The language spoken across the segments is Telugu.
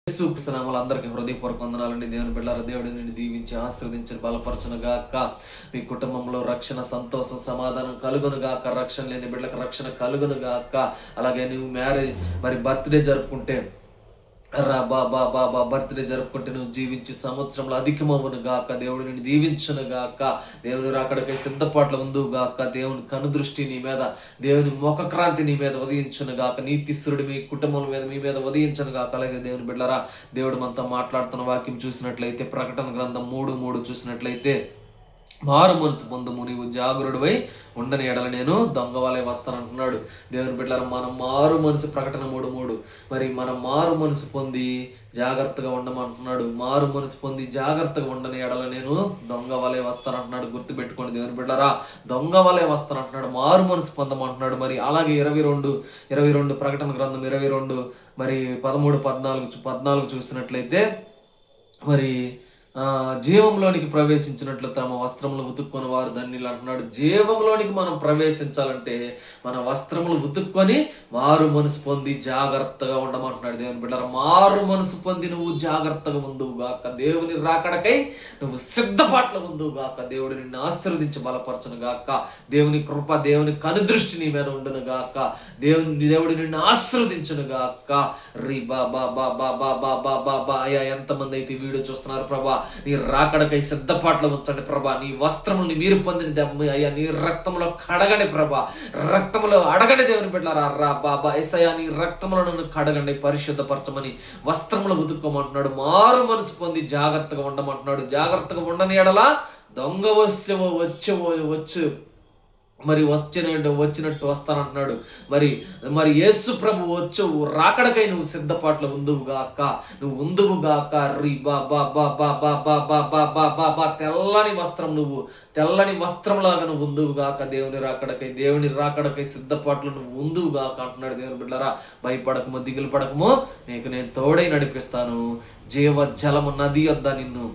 యేసుక్రీస్తునామములో అందరికీ హృదయపూర్వక వందనాలండి. దేవుని బిడ్డలారా, దేవుడు నిన్ను దీవించి ఆశీర్వదించి బలపరచును గాక. మీ కుటుంబంలో రక్షణ, సంతోషం, సమాధానం కలుగును గాక. రక్షణ లేని బిడ్డలకు రక్షణ కలుగును గాక. అలాగే నువ్వు బర్త్డే జరుపుకుంటే బర్త్డే జరుపుకుంటే నువ్వు జీవించి సంవత్సరంలో అధికమవును గాక. దేవుడు నిన్ను దీవించును గాక. దేవుని రాకడకై సిద్ధపాట్లు ఉందువు గాక. దేవుని కనుదృష్టి నీ మీద, దేవుని ముఖక్రాంతి నీ మీద ఉదయించును గాక. నీతిస్తురుడు మీ కుటుంబం మీద, మీ మీద ఉదయించును గాక. అలాగే దేవుని బిడ్డలారా, దేవుడు మనతో మాట్లాడుతున్న వాక్యం చూసినట్లయితే ప్రకటన గ్రంథం 3:3 చూసినట్లయితే, మారు మనసు పొందుము, నీవు జాగరుడువై ఉండని ఎడల నేను దొంగవాలే వస్తానంటున్నాడు. దేవుని బిడ్డలారా, మనం మారు మనసు, ప్రకటన 3:3, మరి మనం మారు మనసు పొంది జాగ్రత్తగా ఉండమంటున్నాడు. మారు మనసు పొంది జాగ్రత్తగా ఉండని ఎడల నేను దొంగవాలే వస్తానంటున్నాడు. గుర్తుపెట్టుకోండి దేవుని బిడ్డలారా, దొంగవాలే వస్తానంటున్నాడు, మారు మనసు పొందమంటున్నాడు. మరి అలాగే 22 ప్రకటన గ్రంథం 22 మరి 13-14 చూసినట్లయితే, మరి జీవంలోనికి ప్రవేశించినట్లు తమ వస్త్రములు ఉతుక్కొని వారు ధన్యులు అంటున్నాడు. జీవంలోనికి మనం ప్రవేశించాలంటే మన వస్త్రములు ఉతుక్కొని మారు మనసు పొంది జాగ్రత్తగా ఉండమంటున్నాడు. దేవుని బిడ్డలారా, మారు మనసు పొంది నువ్వు జాగ్రత్తగా ఉందువు గాక. దేవుని రాకడకై నువ్వు సిద్ధపాట్ల ఉందువు గాక. దేవుడు నిన్ను ఆశీర్వదించి బలపరచును గాక. దేవుని కృప, దేవుని కనుదృష్టి నీ మీద ఉండును గాక. దేవుడు నిన్ను ఆశీర్వదించును గాక. రీ బా బా బా బా బా బా బా బా బా అయ్యా, ఎంతమంది అయితే వీడియో చూస్తున్నారు ప్రభా, నీ రాకడకై సిద్ధపాట్లు ఉంచండి ప్రభా. నీ వస్త్రముల్ని మీరు పొందిన దమ్ము అయ్యా, నీ రక్తములో కడగండి ప్రభా. రక్తములో అడగండి దేవుని బిడ్డలారా. రా బాబా ఎస్ఐయా, నీ రక్తములో నన్ను కడగండి, పరిశుద్ధపరచమని వస్త్రములు ఉతుక్కోమంటున్నాడు. మారు మనసు పొంది జాగ్రత్తగా ఉండమంటున్నాడు. జాగ్రత్తగా ఉండని ఎడలా దొంగ వచ్చు మరి వచ్చినట్టు వస్తానంటున్నాడు. మరి యేసు ప్రభు రాకడకై నువ్వు సిద్ధపాట్లు ఉందువుగాక. నువ్వు ఉందువుగాక. రీ బా బా బా బా బా బా బా బా బా బా బా తెల్లని వస్త్రం, నువ్వు తెల్లని వస్త్రంలాగా నువ్వు ఉందువుగాక. దేవుని రాకడకై సిద్ధపాట్లు నువ్వు ఉందువుగాక అంటున్నాడు. దేవుని బిడ్డలారా, భయపడకము, దిగులు పడకము, నీకు నేను తోడై నడిపిస్తాను. జీవ జలము నది వద్ద నిన్ను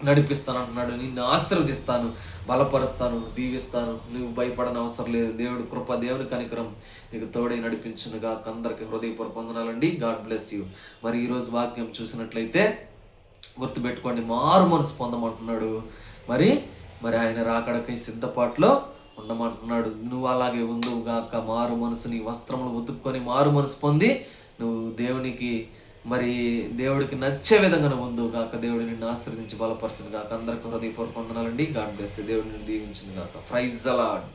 నడిపిస్తాను అంటున్నాడు. నిన్ను ఆశీర్వదిస్తాను, బలపరుస్తాను, దీవిస్తాను. నువ్వు భయపడని అవసరం లేదు. దేవుడి కృప, దేవుని కనికరం నీకు తోడై నడిపించునుగా. అందరికీ హృదయపూర్వక వందనాలండి. God bless you. మరి ఈరోజు వాక్యం చూసినట్లయితే గుర్తుపెట్టుకోండి, మారు మనసు పొందమంటున్నాడు. మరి ఆయన రాకడకై సిద్ధపాట్లో ఉండమంటున్నాడు. నువ్వు అలాగే ఉందువుగాక. మారు మనసు, నీ వస్త్రములు ఉతుక్కొని మారు మనసు పొంది నువ్వు దేవుడికి నచ్చే విధంగా ఉందు గాక. దేవుడిని నిన్ను ఆశీర్వదించి బలపరచును గాక. అందరికీ హృదయపూర్వక వందనాలండి. God bless you. దేవుడిని దీవించును గాక. Praise the lord.